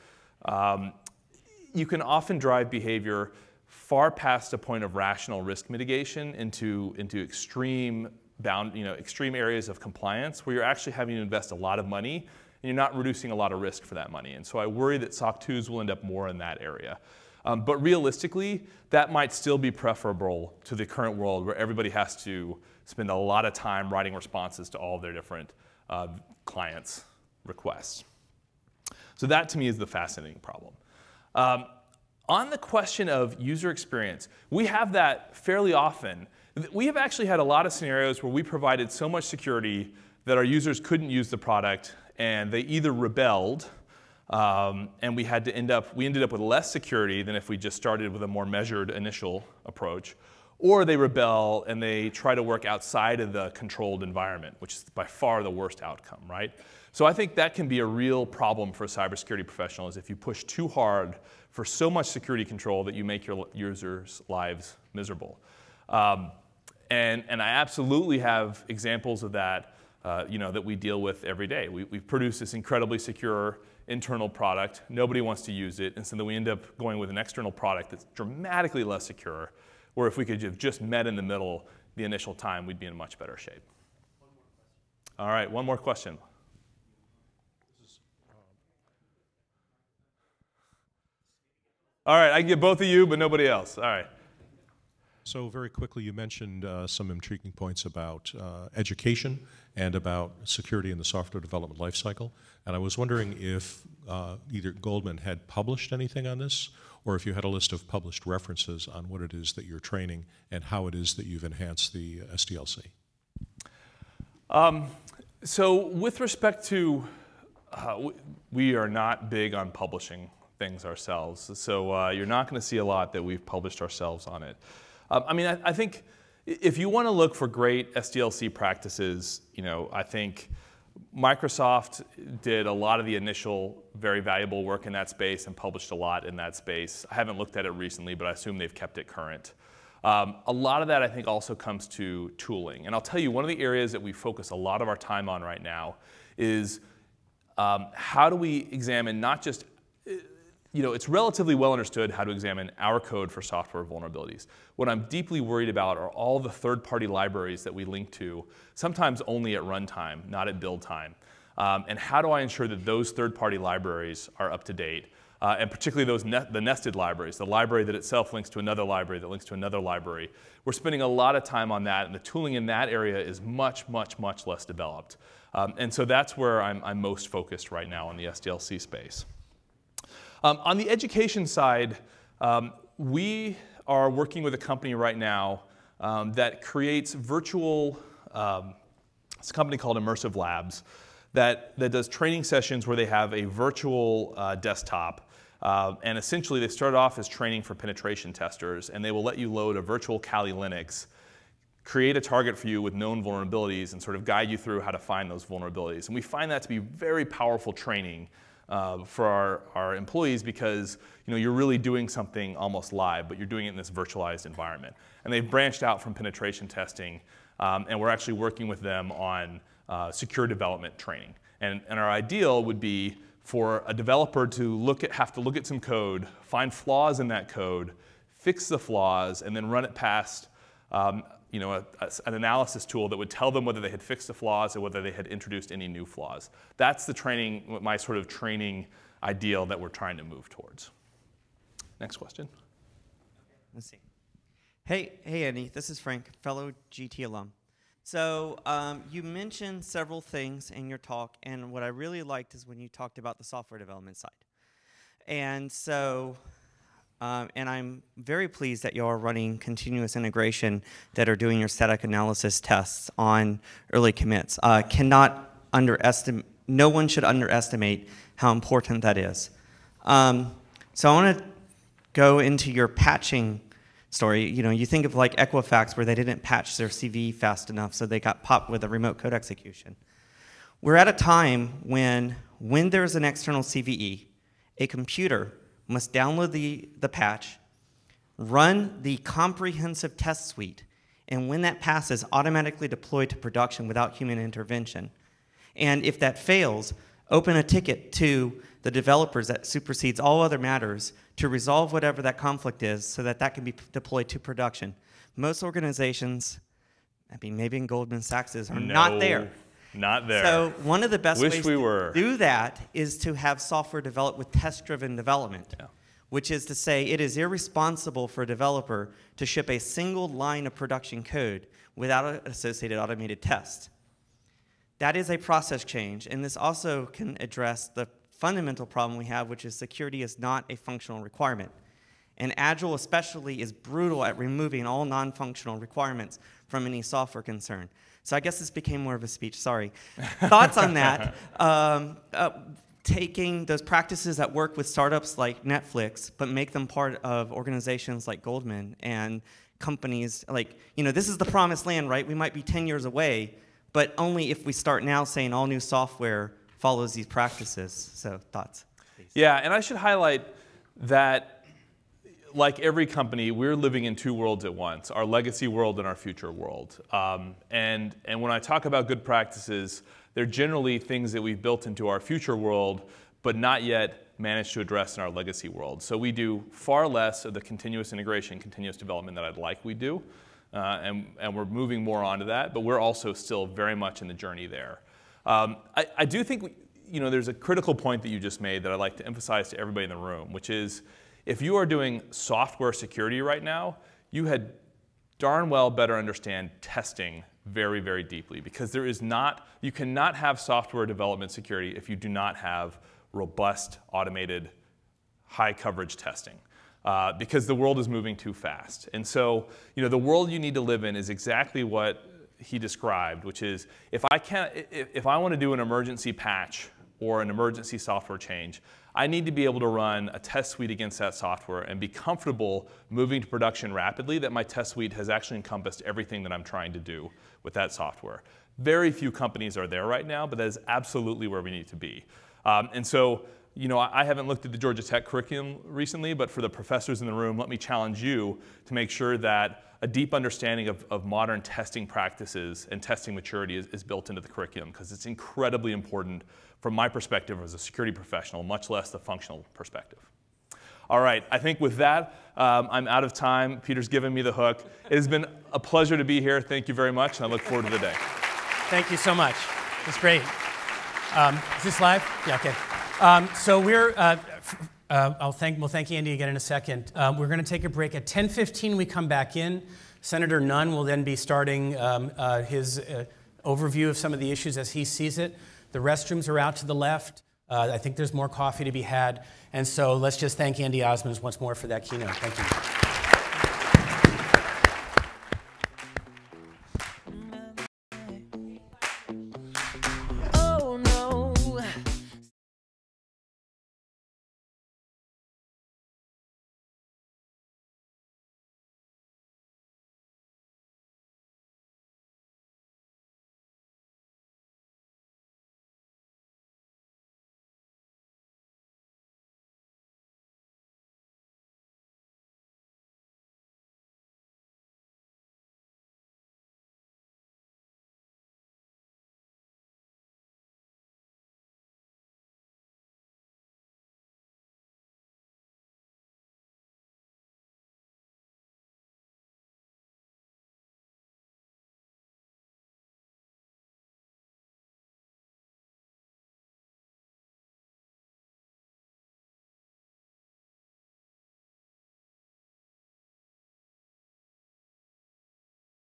you can often drive behavior far past a point of rational risk mitigation into extreme areas of compliance where you're actually having to invest a lot of money and you're not reducing a lot of risk for that money. And so I worry that SOC 2s will end up more in that area. But realistically, that might still be preferable to the current world where everybody has to spend a lot of time writing responses to all of their different clients' requests. So that to me is the fascinating problem. On the question of user experience, we have that fairly often. We have actually had a lot of scenarios where we provided so much security that our users couldn't use the product, and they either rebelled, and we ended up with less security than if we just started with a more measured initial approach, or they rebel and they try to work outside of the controlled environment, which is by far the worst outcome, right? So I think that can be a real problem for cybersecurity professionals if you push too hard for so much security control that you make your users' lives miserable. And I absolutely have examples of that, that we deal with every day. We've produced this incredibly secure internal product. Nobody wants to use it, and so then we end up going with an external product that's dramatically less secure, where if we could have just met in the middle the initial time, we'd be in much better shape. All right, one more question. All right, I can get both of you, but nobody else. All right. So very quickly, you mentioned some intriguing points about education and about security in the software development lifecycle. And I was wondering if either Goldman had published anything on this, or if you had a list of published references on what it is that you're training and how it is that you've enhanced the SDLC. So with respect to, we are not big on publishing things ourselves. So you're not going to see a lot that we've published ourselves on it. I think if you want to look for great SDLC practices, I think Microsoft did a lot of the initial very valuable work in that space and published a lot in that space. I haven't looked at it recently, but I assume they've kept it current. A lot of that, I think, also comes to tooling. And I'll tell you, one of the areas that we focus a lot of our time on right now is how do we examine not just it's relatively well understood how to examine our code for software vulnerabilities. What I'm deeply worried about are all the third-party libraries that we link to, sometimes only at runtime, not at build time. And how do I ensure that those third-party libraries are up to date? And particularly the nested libraries, the library that itself links to another library that links to another library. We're spending a lot of time on that, and the tooling in that area is much, much, much less developed. And so that's where I'm most focused right now in the SDLC space. On the education side, we are working with a company right now that creates virtual, it's a company called Immersive Labs, that does training sessions where they have a virtual desktop. And essentially, they start off as training for penetration testers, and they will let you load a virtual Kali Linux, create a target for you with known vulnerabilities, and sort of guide you through how to find those vulnerabilities. And we find that to be very powerful training for our employees, because you're really doing something almost live, but you're doing it in this virtualized environment. And they've branched out from penetration testing, and we're actually working with them on secure development training. And our ideal would be for a developer to have to look at some code, find flaws in that code, fix the flaws, and then run it past an analysis tool that would tell them whether they had fixed the flaws or whether they had introduced any new flaws. That's the training, my sort of training ideal that we're trying to move towards. Next question. Let's see. Hey, Andy, this is Frank, fellow GT alum. So you mentioned several things in your talk, and what I really liked is when you talked about the software development side. And so, and I'm very pleased that you are running continuous integration that are doing your static analysis tests on early commits. No one should underestimate how important that is. So I want to go into your patching story. You think of like Equifax, where they didn't patch their CV fast enough, so they got popped with a remote code execution. We're at a time when there's an external CVE, a computer must download the patch, run the comprehensive test suite, and when that passes, automatically deploy to production without human intervention. And if that fails, open a ticket to the developers that supersedes all other matters to resolve whatever that conflict is so that that can be deployed to production. Most organizations, maybe in Goldman Sachs, are not there. Not there. So one of the best ways to do that is to have software developed with test-driven development, which is to say it is irresponsible for a developer to ship a single line of production code without an associated automated test. That is a process change, and this also can address the fundamental problem we have, which is security is not a functional requirement. And Agile especially is brutal at removing all non-functional requirements from any software concern. So I guess this became more of a speech, sorry. Thoughts on that? Taking those practices that work with startups like Netflix, but make them part of organizations like Goldman and companies like, this is the promised land, right? We might be 10 years away, but only if we start now saying all new software follows these practices. So thoughts? Please. Yeah, and I should highlight that, like every company, we're living in two worlds at once, our legacy world and our future world. And when I talk about good practices, they're generally things that we've built into our future world, but not yet managed to address in our legacy world. So we do far less of the continuous integration, continuous development that I'd like we do, and we're moving more onto that, but we're also still very much in the journey there. I do think there's a critical point that you just made that I'd like to emphasize to everybody in the room, which is if you are doing software security right now, you had darn well better understand testing very, very deeply, because you cannot have software development security if you do not have robust, automated, high coverage testing, because the world is moving too fast. And so, the world you need to live in is exactly what he described, which is if I want to do an emergency patch or an emergency software change, I need to be able to run a test suite against that software and be comfortable moving to production rapidly, that my test suite has actually encompassed everything that I'm trying to do with that software. Very few companies are there right now, but that is absolutely where we need to be. And so, I haven't looked at the Georgia Tech curriculum recently, but for the professors in the room, let me challenge you to make sure that a deep understanding of modern testing practices and testing maturity is built into the curriculum, because it's incredibly important from my perspective as a security professional, much less the functional perspective. All right, I think with that, I'm out of time. Peter's given me the hook. It has been a pleasure to be here. Thank you very much, and I look forward to the day. Thank you so much. It's great. Is this live? Yeah, okay. So we'll thank Andy again in a second. We're going to take a break. At 10:15, we come back in. Senator Nunn will then be starting his overview of some of the issues as he sees it. The restrooms are out to the left. I think there's more coffee to be had. And so let's just thank Andy Osmond once more for that keynote. Thank you.